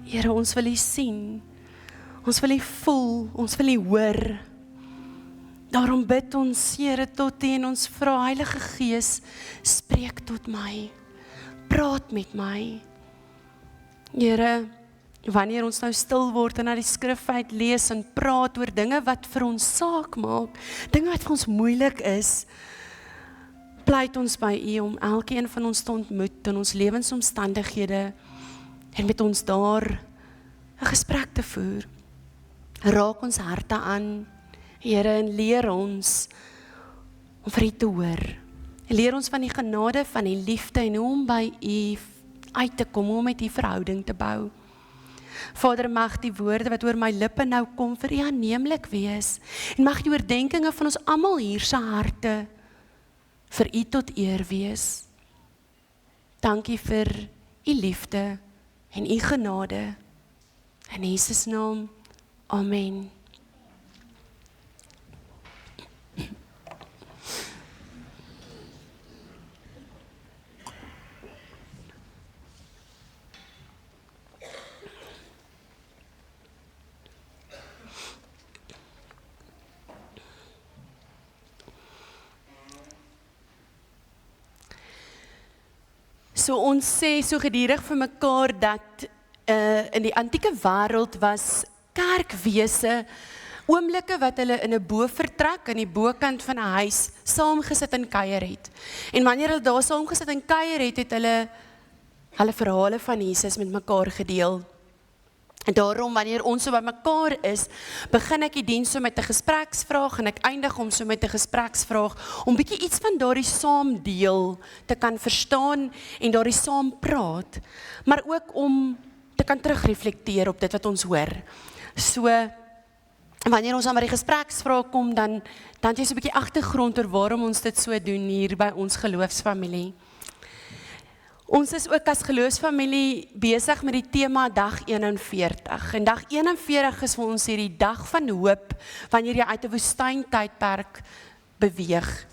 Here, ons wil U sien. Ons wil U voel, ons wil U hoor. Daarom bid ons, Here, tot U en ons vra, Heilige Gees, spreek tot my. Praat met my. Here, wanneer ons nou stil word en na die skrif uit lees en praat oor dinge wat vir ons saak maak, dinge wat vir ons moeilik is, pleit ons by U om elkeen van ons te ontmoet in ons lewensomstandighede en met ons daar 'n gesprek te voer. Raak ons harte aan, Here, en leer ons om vir U te hoor. Leer ons van die genade, van die liefde en hoe om by U uit te kom, om met U verhouding te bou. Vader, mag die woorde wat oor my lippe nou kom vir U aanneemlik wees. En mag die oordeenkinge van ons almal hier se harte vir U tot eer wees. Dankie vir U liefde en U genade. In Jesus naam, amen. So ons sê so gedurig vir mekaar dat in die antieke wêreld was kerkwese oomblikke wat hulle in 'n bovertrek aan die bokant van 'n huis saamgesit en kuier het. En wanneer hulle daar saamgesit en kuier het, het hulle verhale van Jesus met mekaar gedeel. En daarom, wanneer ons so by mekaar is, begin ek die diens so met 'n gespreksvraag en ek eindig hom so met 'n gespreksvraag om bietjie iets van daardie saam deel te kan verstaan en daardie saam praat, maar ook om te kan terugreflekteer op dit wat ons hoor. So, wanneer ons aan by die gespreksvraag kom, dan het jy so 'n bietjie agtergrond oor waarom ons dit so doen hier by ons geloofsfamilie. Ons is ook as geloofsfamilie besig met die tema dag 41. En dag 41 is vir ons hierdie dag van hoop, wanneer jy uit 'n woestyntydperk beweeg.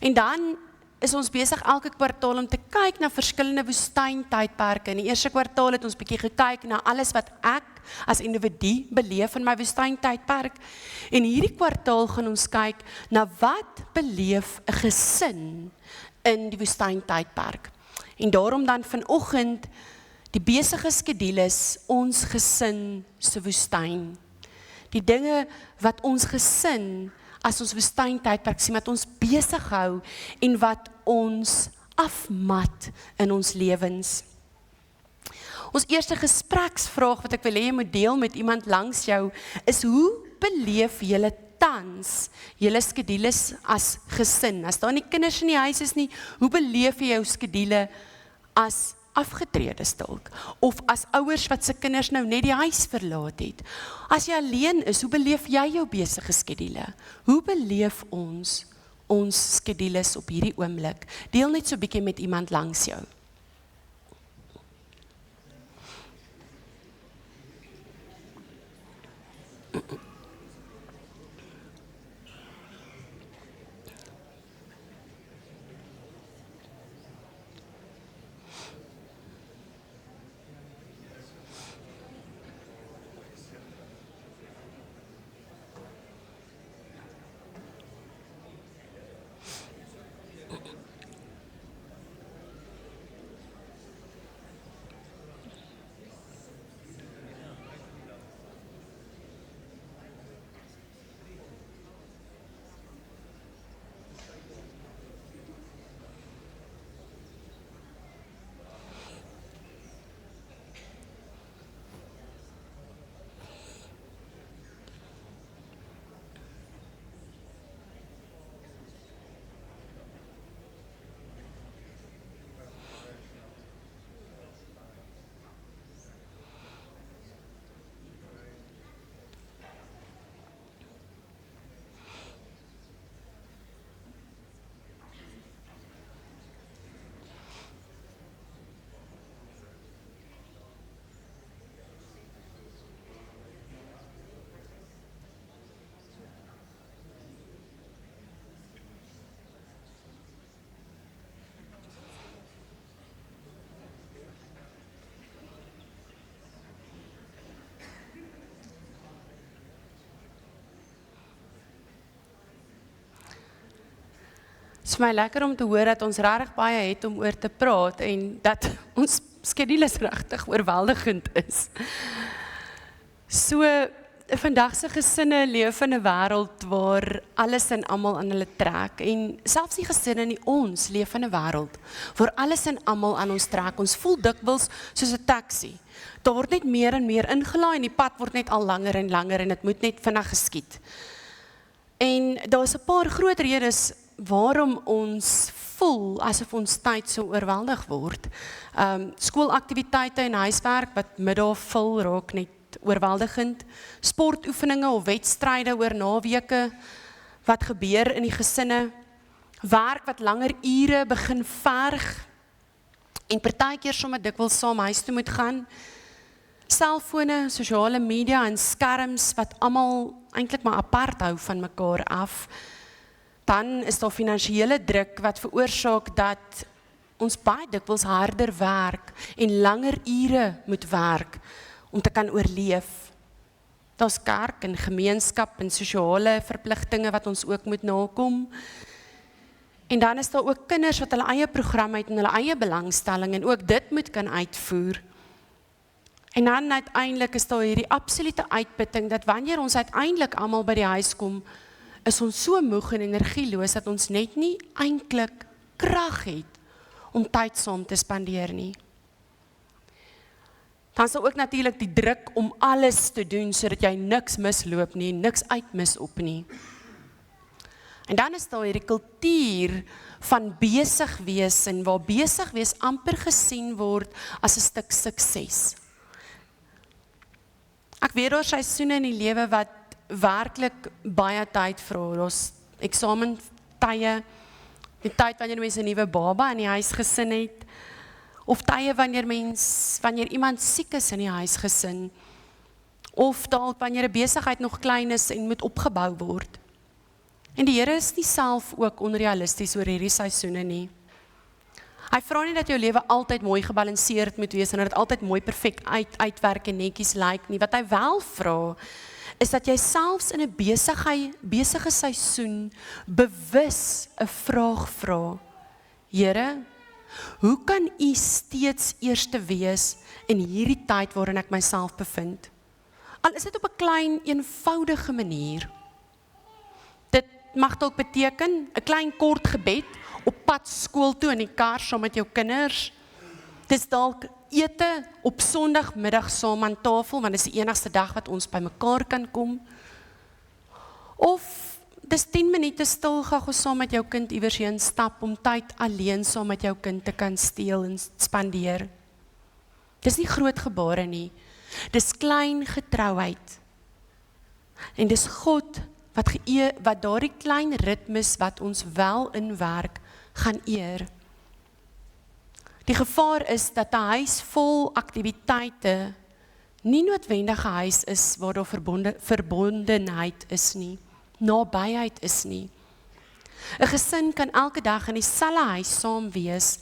En dan is ons besig elke kwartaal om te kyk na verskillende woestyntydperke. In die eerste kwartaal het ons bietjie gekyk na alles wat ek as individu beleef in my woestyntydperk. En hierdie kwartaal gaan ons kyk na wat beleef 'n gesin in die woestyntydperk. En daarom dan vanoggend die besige skedules ons gesin se woestyn. Die dinge wat ons gesin as ons woestyntydperk sien, wat ons besig hou en wat ons afmat in ons lewens. Ons eerste gespreksvraag wat ek wil hê jy moet deel met iemand langs jou is: hoe beleef julle tans julle skedules as gesin? As daar nie kinders in die huis is nie, hoe beleef jy jou skedule as afgetredes dalk? Of as ouers wat se kinders nou net die huis verlaat het? As jy alleen is, hoe beleef jy jou besige skedule? Hoe beleef ons skedules op hierdie oomblik? Deel net so 'n bietjie met iemand langs jou. is vir my lekker om te hoor dat ons regtig baie het om oor te praat en dat ons skedules regtig oorweldigend is. So, vandag se gesinne leef in 'n wêreld waar alles en almal aan hulle trek en selfs die gesinne in ons leef in 'n wêreld waar alles en almal aan ons trek. Ons voel dikwels soos 'n taxi. Daar word net meer en meer ingelaai en die pad word net al langer en langer en dit moet net vinnig geskied. En daar's 'n paar groot redes waarom ons voel asof ons tyd so oorweldig word. Skoolaktiwiteite en huiswerk wat middag vul raak net oorweldigend. Sportoefeninge of wedstryde oor naweke wat gebeur in die gesinne. Werk wat langer ure begin verg en partykeer sommer dikwels saam huis toe moet gaan. Selfone, sosiale media en skerms wat almal eintlik maar apart hou van mekaar af. Dan is daar finansiële druk wat veroorsaak dat ons baie dikwels harder werk en langer ure moet werk om te kan oorleef. Daar's kerk en gemeenskap en sosiale verpligtinge wat ons ook moet nakom. En dan is daar ook kinders wat hulle eie program het en hulle eie belangstelling en ook dit moet kan uitvoer. En dan uiteindelik is daar hierdie absolute uitputting dat wanneer ons uiteindelik almal by die huis kom, is ons so moeg en energieloos dat ons net nie eintlik krag het om tyd saam te spandeer nie. Dan is daar ook natuurlik die druk om alles te doen sodat jy niks misloop nie, niks uitmis op nie. En dan is daar hierdie kultuur van besig wees en waar besig wees amper gesien word as 'n stuk sukses. Ek weet daar seisoene in die lewe wat werklik baie tyd vra. Daar's eksamentye, die tyd wanneer mens 'n nuwe baba in die huisgesin het, of tye wanneer iemand siek is in die huisgesin, of dalk wanneer 'n besigheid nog klein is en moet opgebou word. En die Here is nie self ook onrealisties oor hierdie seisoene nie. Hy vra nie dat jou lewe altyd mooi gebalanseerd moet wees en dat dit altyd mooi perfek uitwerk en netjies lyk nie. Wat hy wel vra, is dat jy selfs in 'n besige seisoen bewus 'n vraag vra. Here, hoe kan U steeds eerste wees in hierdie tyd waarin ek myself bevind? Al is dit op 'n klein, eenvoudige manier. Dit mag dalk beteken 'n klein kort gebed op pad skool toe in die kar saam met jou kinders. Dis dalk ete op Sondagmiddag saam aan tafel, want dis die enigste dag wat ons by mekaar kan kom. Of dis 10 minute stil gaga saam met jou kind iewers heen stap om tyd alleen saam met jou kind te kan steel en spandeer. Dis nie groot gebare nie. Dis klein getrouheid. En dis God wat daardie klein ritmes wat ons wel inwerk, gaan eer. Die gevaar is dat 'n huis vol aktiwiteite nie noodwendig 'n huis is waar daar verbondenheid is nie, nabyheid is nie. 'n Gesin kan elke dag in dieselfde huis saam wees,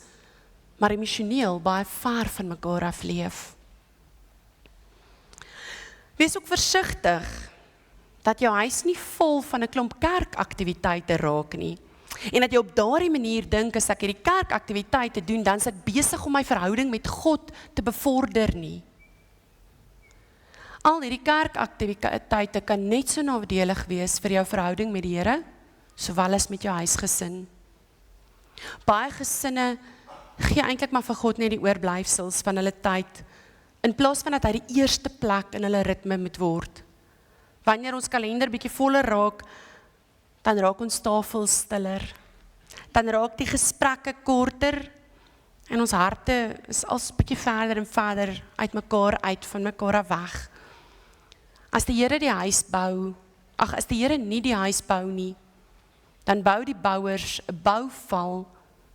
maar emosioneel baie ver van mekaar af leef. Wees ook versigtig dat jou huis nie vol van 'n klomp kerkaktiwiteite raak nie. En dat jy op daardie manier dink, as ek hierdie kerkaktiwiteite doen, dan is ek besig om my verhouding met God te bevorder nie. Al hierdie kerkaktiwiteite kan net so nadelig wees vir jou verhouding met die Here, sowel as met jou huisgesin. Baie gesinne gee eintlik maar vir God net die oorblyfsels van hulle tyd, in plaas van dat hy die eerste plek in hulle ritme moet word. Wanneer ons kalender bietjie voller raak, dan raak ons tafel stiller. Dan raak die gesprekke korter en ons harte is als bietjie verder en verder uit mekaar uit, van mekaar af weg. As die Here die huis bou, as die Here nie die huis bou nie, dan bou die bouers 'n bouval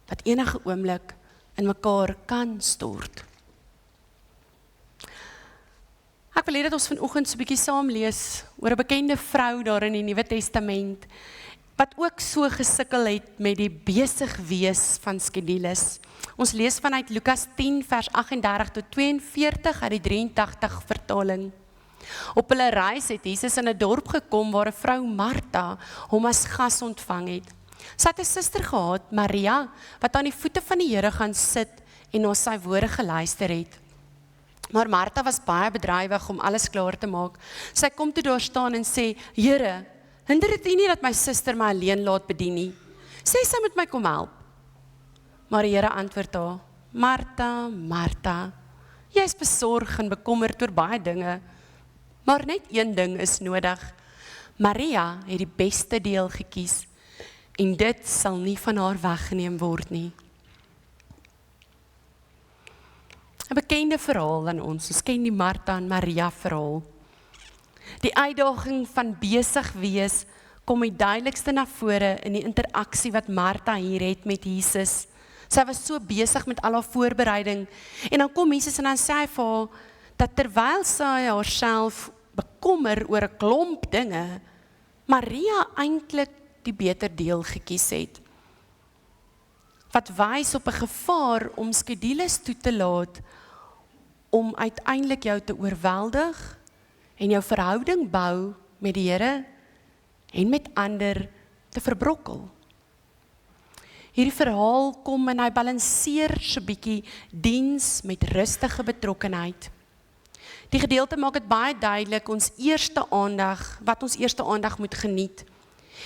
wat enige oomblik in mekaar kan stort. Ek wil hê dat ons vanoggend so 'n bietjie saam lees oor 'n bekende vrou daar in die Nuwe Testament, wat ook so gesukkel het met die besig wees van skedules. Ons lees vanuit Lukas 10 vers 38 tot 42 uit die 83 vertaling. Op hulle reis het Jesus in 'n dorp gekom waar 'n vrou Martha hom as gas ontvang het. Sy het 'n suster gehad, Maria, wat aan die voete van die Here gaan sit en na sy woorde geluister het. Maar Martha was baie bedrywig om alles klaar te maak. Sy kom toe daar staan en sê, Here, hinder dit U nie dat my suster my alleen laat bedien nie. Sê sy moet my kom help. Maar die Here antwoord haar, Martha, Martha, jy is besorg en bekommerd oor baie dinge, maar net een ding is nodig. Maria het die beste deel gekies, en dit sal nie van haar weggeneem word nie. 'n bekende verhaal aan ons ken die Martha en Maria verhaal. Die uitdaging van besig wees kom die duidelikste na vore in die interaksie wat Martha hier het met Jesus. Sy was so besig met al haar voorbereiding, en dan kom Jesus en dan sê hy vir haar, dat terwyl sy haarself bekommer oor 'n klomp dinge, Maria eintlik die beter deel gekies het. Wat wys op 'n gevaar om skedules toe te laat, om uiteindelik jou te oorweldig, en jou verhouding bou met die Here, en met ander te verbrokkel. Hierdie verhaal kom en hy balanseer so bietjie diens met rustige betrokkenheid. Die gedeelte maak dit baie duidelik wat ons eerste aandag moet geniet.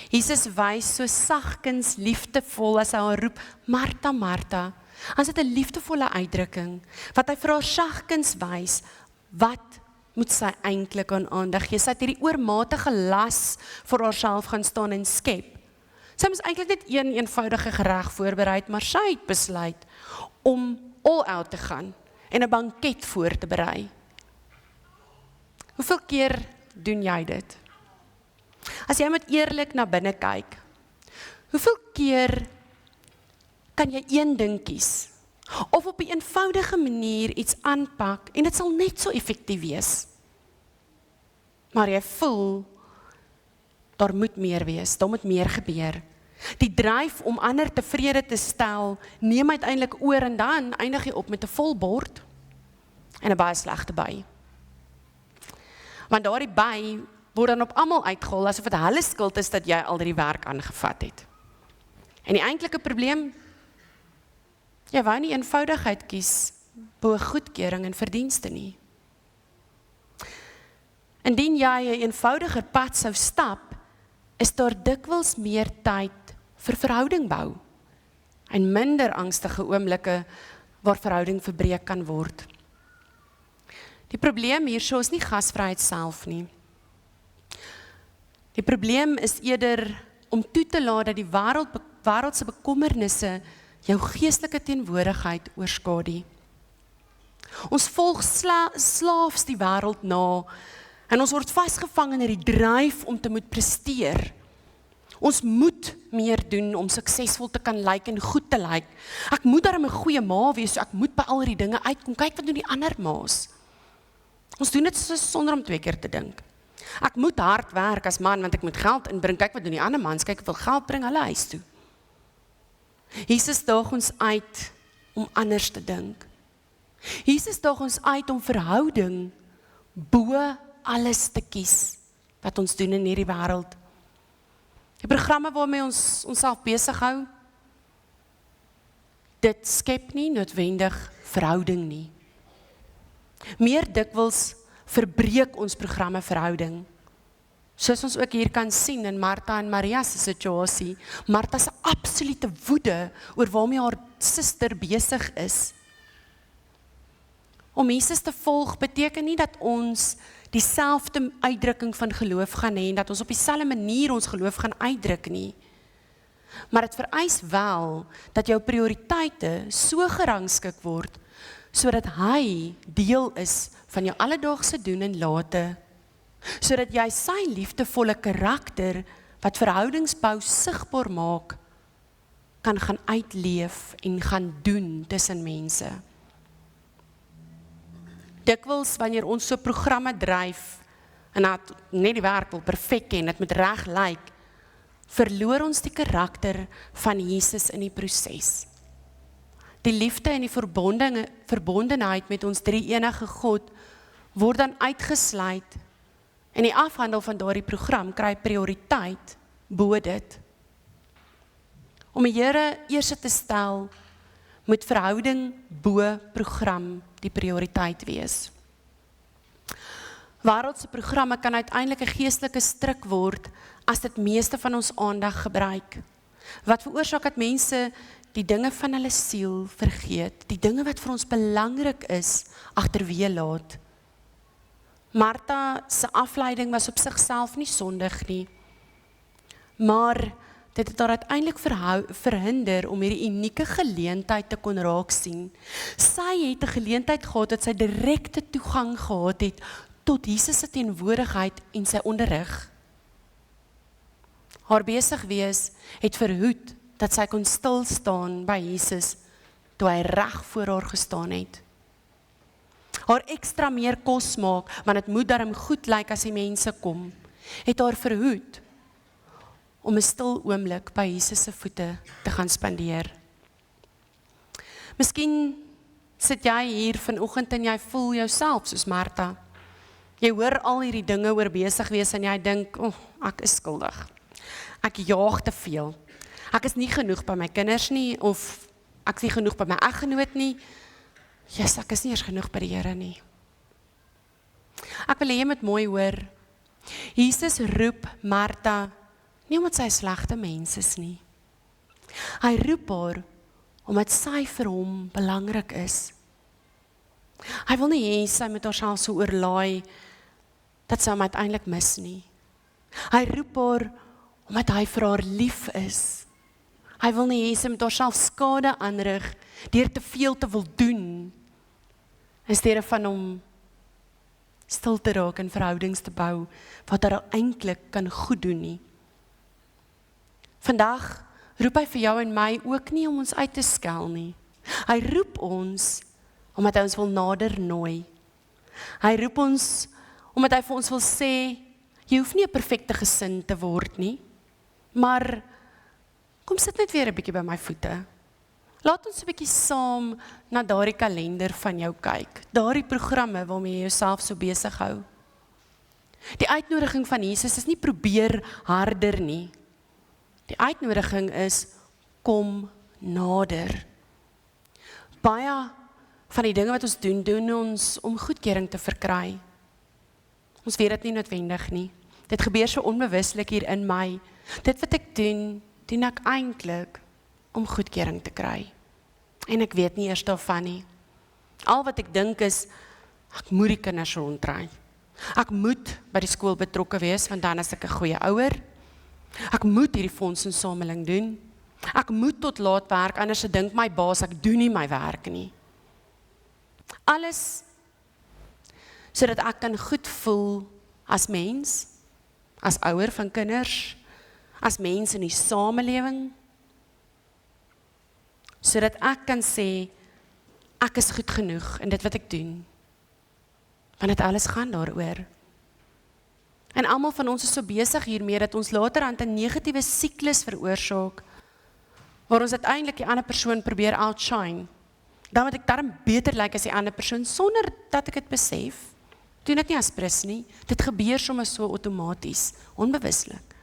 Jesus wys so sagkens liefdevol as hy haar roep, Martha, Martha. Ons het 'n liefdevolle uitdrukking, wat hy vir haar sagkens wys, wat moet sy eintlik aan aandag gee. Sy het hierdie oormatige las vir haarself gaan staan en skep. Sy moes eintlik net een eenvoudige gereg voorberei, maar sy het besluit om all out te gaan en 'n banket voor te berei. Hoeveel keer doen jy dit? As jy moet eerlik na binne kyk, hoeveel keer kan jy een ding kies? Of op 'n eenvoudige manier iets aanpak en dit sal net so effektief wees. Maar jy voel, daar moet meer wees, daar moet meer gebeur. Die dryf om ander tevrede te stel, neem uiteindelik oor en dan eindig jy op met 'n vol bord en 'n baie slegte by. Want daardie by word dan op almal uitgehaal asof dit hulle skuld is dat jy al die werk aangevat het. En die eintlike probleem, jy wou nie eenvoudigheid kies bo goedkeuring en verdienste nie. Indien jy 'n eenvoudiger pad sou stap, is daar dikwels meer tyd vir verhouding bou en minder angstige oomblikke waar verhouding verbreek kan word. Die probleem hierso is nie gasvryheid self nie. Die probleem is eerder om toe te laat dat die wêreldse bekommernisse jou geestelike teenwoordigheid oorskadu. Ons volg slaafs die wêreld na en ons word vasgevang in hierdie dryf om te moet presteer. Ons moet meer doen om suksesvol te kan lyk en goed te lyk. Ek moet darm 'n goeie ma wees, so ek moet by al hierdie dinge uitkom. Kyk wat doen die ander ma's. Ons doen dit sonder om 2 keer te dink. Ek moet hard werk as man, want ek moet geld inbring. Kyk wat doen die ander mans, kyk hoeveel geld bring hulle huis toe. Jesus daag ons uit om anders te dink. Jesus daag ons uit om verhouding bo alles te kies wat ons doen in hierdie wêreld. Die programme waarmee ons onsself besig hou, dit skep nie noodwendig verhouding nie. Meer dikwels verbreek ons programme verhouding. Soos ons ook hier kan sien in Martha en Maria se situasie. Martha se absolute woede oor waarmee haar suster besig is. Om Jesus te volg beteken nie dat ons dieselfde uitdrukking van geloof gaan hê en dat ons op dieselfde manier ons geloof gaan uitdruk nie. Maar dit vereis wel dat jou prioriteite so gerangskik word sodat hy deel is van jou alledaagse doen en late, sodat jy sy liefdevolle karakter wat verhoudingsbou sigbaar maak, kan gaan uitleef en gaan doen tussen mense. Dikwels wanneer ons so programme dryf en dat net die werk wil perfek en dit moet reg lyk, verloor ons die karakter van Jesus in die proses. Die liefde en die verbondenheid met ons drie-enige God word dan uitgesluit en die afhandel van daardie program kry prioriteit bo dit. Om die Here eers te stel, moet verhouding bo program die prioriteit wees. Wêreldse programme kan uiteindelik 'n geestelike struik word as dit meeste van ons aandag gebruik. Wat veroorsaak dat mense die dinge van hulle siel vergeet, die dinge wat vir ons belangrik is, agterweë laat. Martha se afleiding was op sigself nie sondig nie, maar dit het haar uiteindelik verhinder om hierdie unieke geleentheid te kon raak sien. Sy het 'n geleentheid gehad dat sy direkte toegang gehad het tot Jesus se teenwoordigheid en sy onderrig. Haar besig wees het verhoed dat sy kon stil staan by Jesus toe hy reg voor haar gestaan het. Haar ekstra meer kos maak, want dit moet darm goed lyk as die mense kom, het haar verhoed om 'n stil oomblik by Jesus se voete te gaan spandeer. Miskien sit jy hier vanoggend en jy voel jouself soos Martha. Jy hoor al hierdie dinge oor besig wees en jy dink, ek is skuldig. Ek jaag te veel. Ek is nie genoeg by my kinders nie, of ek is nie genoeg by my eggenoot nie. Jesus, ek is nie eers genoeg by die Here nie. Ek wil hê jy moet mooi hoor. Jesus roep Martha nie omdat sy 'n slegte mens is nie. Hy roep haar omdat sy vir hom belangrik is. Hy wil nie hê sy met haarself so oorlaai dat sy hom uiteindelik mis nie. Hy roep haar omdat hy vir haar lief is. Hy wil nie hê sy met haarself skade aanrig deur te veel te wil doen, in steede van hom stil te raak en verhoudings te bou wat haar eintlik kan goed doen nie. Vandag roep hy vir jou en my ook nie om ons uit te skel nie. Hy roep ons omdat hy ons wil nader nooi. Hy roep ons omdat hy vir ons wil sê, jy hoef nie 'n perfekte gesin te word nie, maar kom sit net weer 'n bietjie by my voete. Laat ons 'n bietjie saam na daardie kalender van jou kyk, daardie programme waarmee jy jouself so besig hou. Die uitnodiging van Jesus is nie probeer harder nie. Die uitnodiging is, kom nader. Baie van die dinge wat ons doen ons om goedkeuring te verkry. Ons weet dit nie noodwendig nie. Dit gebeur so onbewuslik hier in my. Dit wat ek doen ek eintlik om goedkeuring te kry. En ek weet nie eers daarvan nie. Al wat ek dink is, ek moet die kinders rondry. Ek moet by die skool betrokke wees, want dan is ek 'n goeie ouer. Ek moet hierdie fondsinsameling doen. Ek moet tot laat werk, anders dink my baas, ek doen nie my werk nie. Alles sodat ek kan goed voel as mens, as ouer van kinders, as mens in die samelewing, sodat ek kan sê, ek is goed genoeg in dit wat ek doen. Want dit alles gaan daaroor. En almal van ons is so besig hiermee, dat ons laterhand 'n negatiewe siklus veroorsaak, waar ons uiteindelik die ander persoon probeer outshine. Dan moet ek darm beter lyk as die ander persoon, sonder dat ek dit besef. Doen dit nie as prins nie, dit gebeur sommer so outomaties, onbewuslik.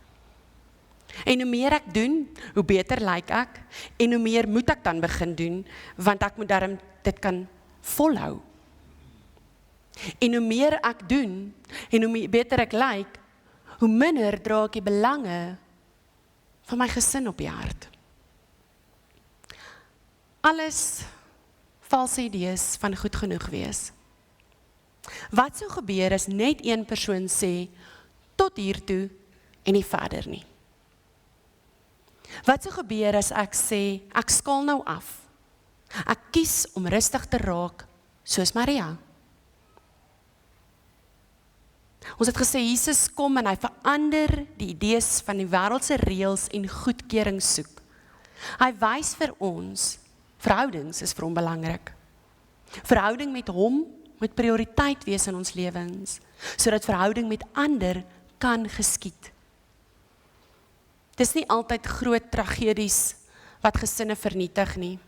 En hoe meer ek doen, hoe beter lyk ek, en hoe meer moet ek dan begin doen, want ek moet darm dit kan volhou. En hoe meer ek doen, en hoe beter ek lyk, hoe minder dra ek die belange van my gesin op die hart. Alles valse idees van goed genoeg wees. Wat sou gebeur as net een persoon sê, tot hiertoe en nie verder nie? Wat sou gebeur as ek sê, ek skaal nou af. Ek kies om rustig te raak, soos Maria. Ons het gesê, Jesus kom en hy verander die idees van die wêreldse reëls en goedkeuring soek. Hy wys vir ons, verhoudings is vir hom belangrik. Verhouding met hom moet prioriteit wees in ons lewens, sodat verhouding met ander kan geskied. Dis nie altyd groot tragedies wat gesinne vernietig nie.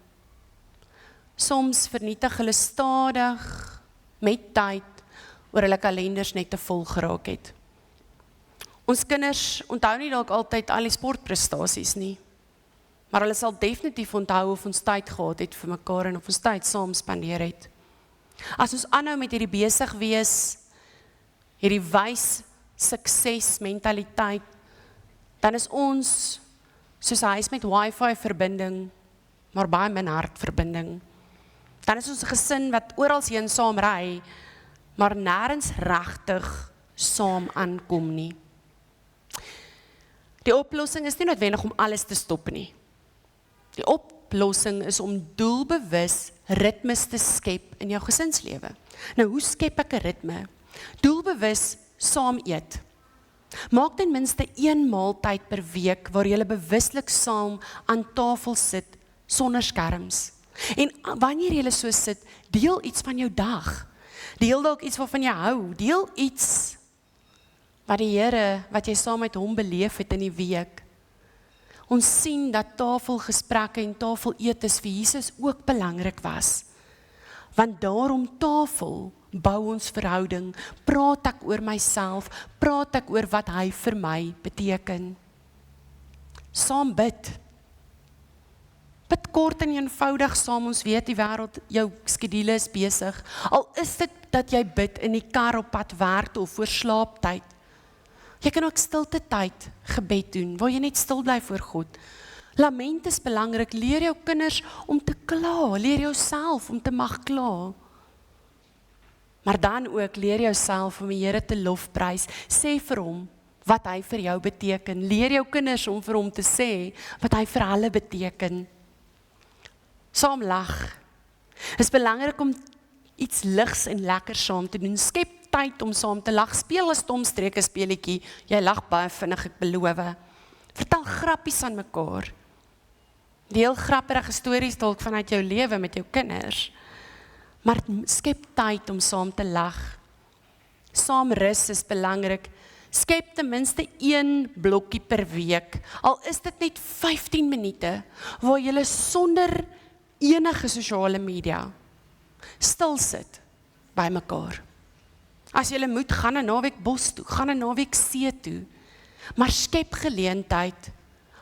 Soms vernietig hulle stadig, met tyd, oor hulle kalenders net te vol geraak het. Ons kinders onthou nie dalk altyd al die sportprestasies nie. Maar hulle sal definitief onthou of ons tyd gehad het vir mekaar en of ons tyd saam spandeer het. As ons aanhou met hierdie besig wees, hierdie wys sukses mentaliteit, dan is ons soos 'n huis met wifi verbinding, maar baie min hartverbinding. Dan is ons 'n gesin wat oral heen saam ry, maar nêrens regtig saam aankom nie. Die oplossing is nie noodwendig om alles te stop nie. Die oplossing is om doelbewus ritmes te skep in jou gesinslewe. Nou, hoe skep ek 'n ritme? Doelbewus saam eet. Maak ten minste 1 maaltyd per week waar jy bewuslik saam aan tafel sit sonder skerms. En wanneer jy so sit, deel iets van jou dag. Deel dalk iets waarvan jy hou. Deel iets wat die Here, wat jy saam met hom beleef het in die week. Ons sien dat tafelgesprekke en tafeletes vir Jesus ook belangrik was. Want daarom tafel bou ons verhouding, praat ek oor myself, praat ek oor wat hy vir my beteken. Saam bid. Bid kort en eenvoudig saam, ons weet die wêreld, jou skedule is besig. Al is dit dat jy bid in die kar op pad werk of voor slaaptyd. Jy kan ook stilte tyd gebed doen, waar jy net stil bly voor God. Lament is belangrik, leer jou kinders om te kla, leer jouself om te mag kla. Maar dan ook leer jouself om die Here te lofprys, sê vir hom wat hy vir jou beteken, leer jou kinders om vir hom te sê wat hy vir hulle beteken. Saam lag. Is belangrik om iets ligs en lekker saam te doen, skep tyd om saam te lag, speel 'n stomstreke speletjie, jy lag baie vinnig, ek beloof. Vertel grappies aan mekaar. Deel grappige stories dalk vanuit jou lewe met jou kinders. Maar skep tyd om saam te lag. Saam rus is belangrik. Skep ten minste 1 blokkie per week. Al is dit net 15 minute, waar jy sonder enige sosiale media stil sit by mekaar. As jy moet, gaan 'n naweek bos toe, gaan 'n naweek see toe. Maar skep geleentheid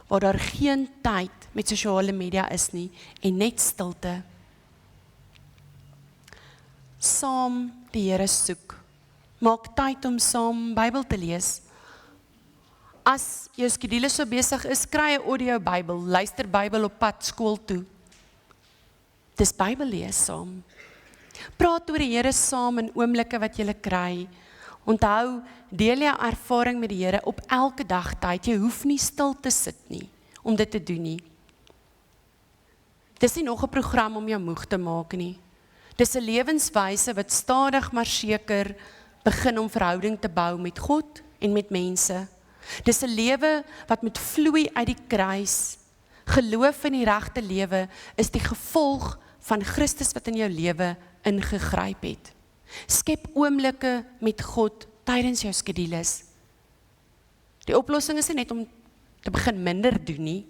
waar daar geen tyd met sosiale media is nie en net stilte. Saam die Here soek. Maak tyd om saam Bybel te lees. As jou skedule so besig is, kry 'n audio Bybel, luister Bybel op pad skool toe. Dis Bybel lees saam. Praat oor die Here saam in oomblikke wat jy kry. Onthou, deel jou ervaring met die Here op elke dag tyd. Jy hoef nie stil te sit nie om dit te doen nie. Dis nie nog 'n program om jou moeg te maak nie. Dis 'n lewenswyse wat stadig maar seker begin om verhouding te bou met God en met mense. Dis 'n lewe wat moet vloei uit die kruis. Geloof in die regte lewe is die gevolg van Christus wat in jou lewe ingegryp het. Skep oomblikke met God tydens jou skedules. Die oplossing is nie net om te begin minder doen nie.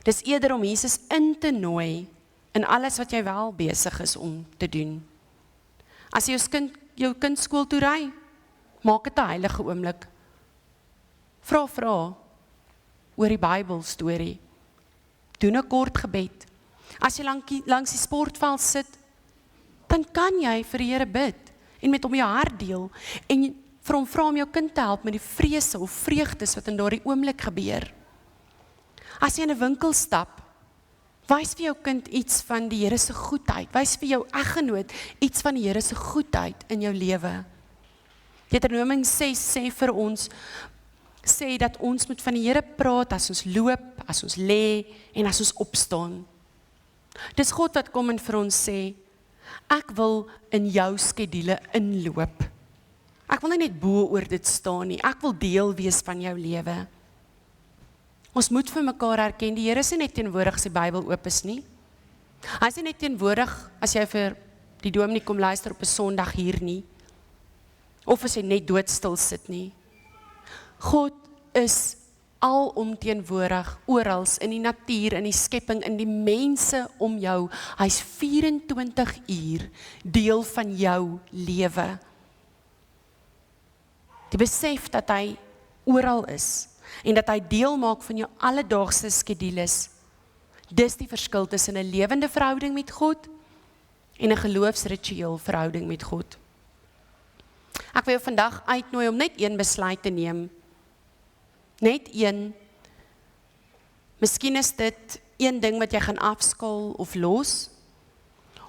Dis eerder om Jesus in te nooi in alles wat jy wel besig is om te doen. As jy jou kind skool toe ry, maak dit 'n heilige oomblik. Vra oor die Bybelstorie. Doen 'n kort gebed. As jy langs die sportveld sit, dan kan jy vir die Here bid en met hom jou hart deel en vir hom vra om jou kind te help met die vrese of vreugdes wat in daardie oomblik gebeur. As jy in 'n winkel stap, wys vir jou kind iets van die Here se goedheid. Wys vir jou eggenoot iets van die Here se goedheid in jou lewe. Deuteronomium 6 sê vir ons, sê dat ons moet van die Here praat as ons loop, as ons lê en as ons opstaan. Dis God wat kom en vir ons sê, ek wil in jou skedule inloop. Ek wil nie net bo oor dit staan nie, ek wil deel wees van jou lewe. Ons moet vir mekaar erken, die Here is nie net teenwoordig as die Bybel oop is nie. Hy is nie net teenwoordig as jy vir die dominee kom luister op 'n Sondag hier nie. Of as jy net doodstil sit nie. God is alomteenwoordig, oral in die natuur, in die skepping, in die mense om jou. Hy's 24 uur deel van jou lewe. Die besef dat hy oral is en dat hy deel maak van jou alledaagse skedules, Dis die verskil tussen 'n lewende verhouding met God en 'n geloofsritueel verhouding met God. Ek wil jou vandag uitnooi om net een besluit te neem. Net een. Miskien is dit een ding wat jy gaan afskaal of los.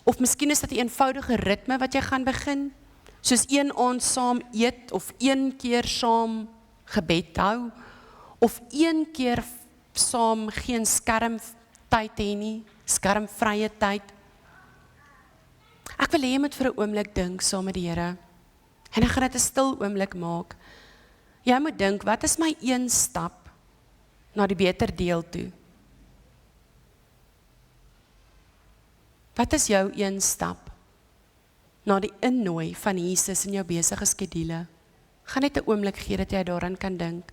Of miskien is dit 'n eenvoudige ritme wat jy gaan begin. Soos een aand saam eet of een keer saam gebed hou. Of een keer saam geen skermtyd hê nie, skermvrye tyd. Ek wil hê jy moet vir 'n oomblik dink saam met die Here. En ek gaan dit 'n stil oomblik maak. Jy moet dink, wat is my een stap na die beter deel toe? Wat is jou een stap na die innooi van Jesus in jou besige skedule? Gaan net 'n oomblik gee dat jy daaraan kan dink.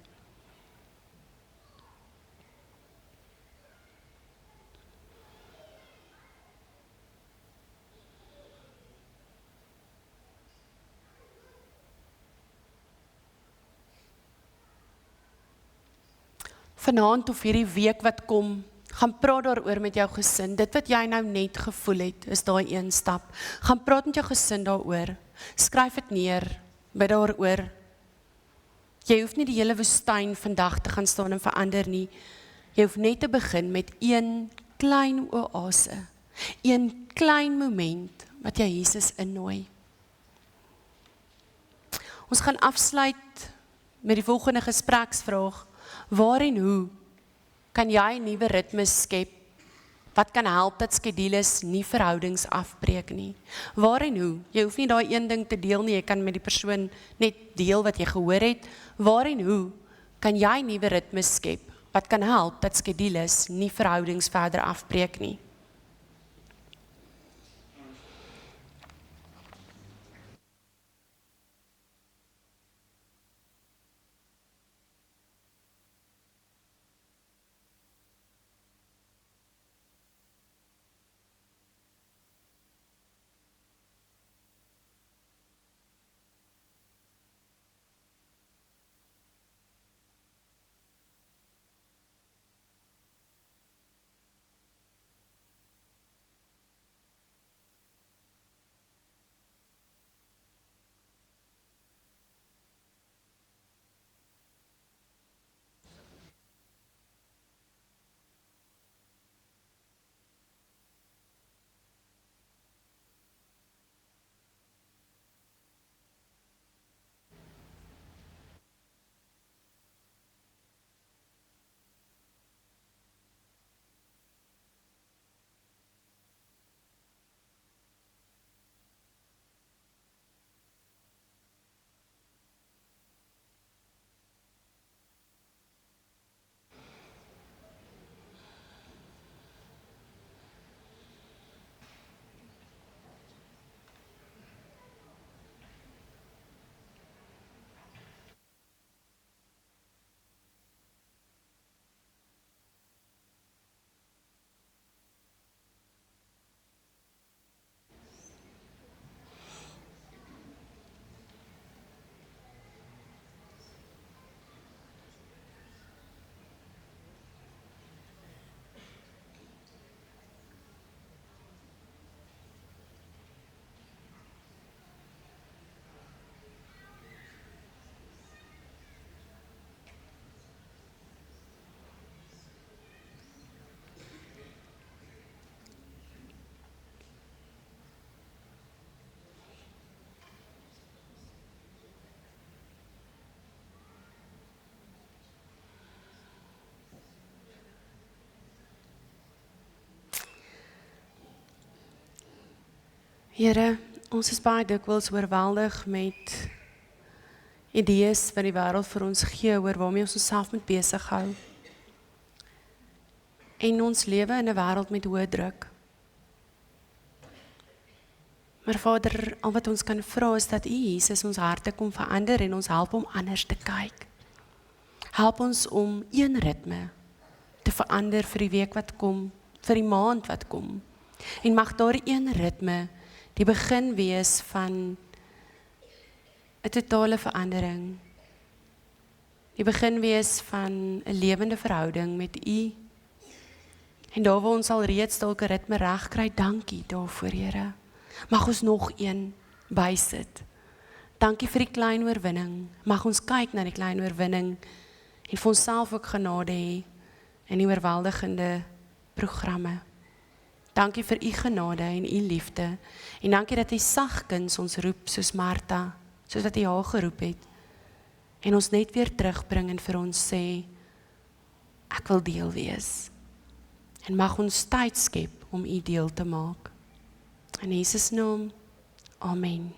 Vanaand of hierdie week wat kom, gaan praat daaroor met jou gesin. Dit wat jy nou net gevoel het, is daai een stap. Gaan praat met jou gesin daaroor. Skryf dit neer, bid daaroor. Jy hoef nie die hele woestyn vandag te gaan staan en verander nie. Jy hoef net te begin met een klein oase. Een klein moment wat jy Jesus innooi. Ons gaan afsluit met die volgende gespreksvraag. Waar en hoe kan jy nuwe ritmes skep wat kan help dat skedules nie verhoudings afbreek nie? Waar en hoe? Jy hoef nie daai een ding te deel nie, jy kan met die persoon net deel wat jy gehoor het. Waar en hoe kan jy nuwe ritmes skep wat kan help dat skedules nie verhoudings verder afbreek nie? Here, ons is baie dikwels oorweldig met idees wat die wêreld vir ons gee oor waarmee ons onsself moet besig hou. En ons lewe in 'n wêreld met hoë druk. Maar Vader, al wat ons kan vra is dat U Jesus ons harte kom verander en ons help om anders te kyk. Help ons om een ritme te verander vir die week wat kom, vir die maand wat kom. En mag daar een ritme die begin wees van 'n totale verandering. Die begin wees van 'n lewende verhouding met U. En daar waar ons al reeds dalk 'n ritme reg kry, dankie daarvoor, Here. Mag ons nog een bysit. Dankie vir die klein oorwinning. Mag ons kyk na die klein oorwinning en vir onsself ook genade hê in die oorweldigende programme. Dankie vir u genade en u liefde. En dankie dat u sagkens ons roep soos Martha, soos wat u haar geroep het. En ons net weer terugbring en vir ons sê, ek wil deel wees. En mag ons tyd skep om u deel te maak. In Jesus naam, amen.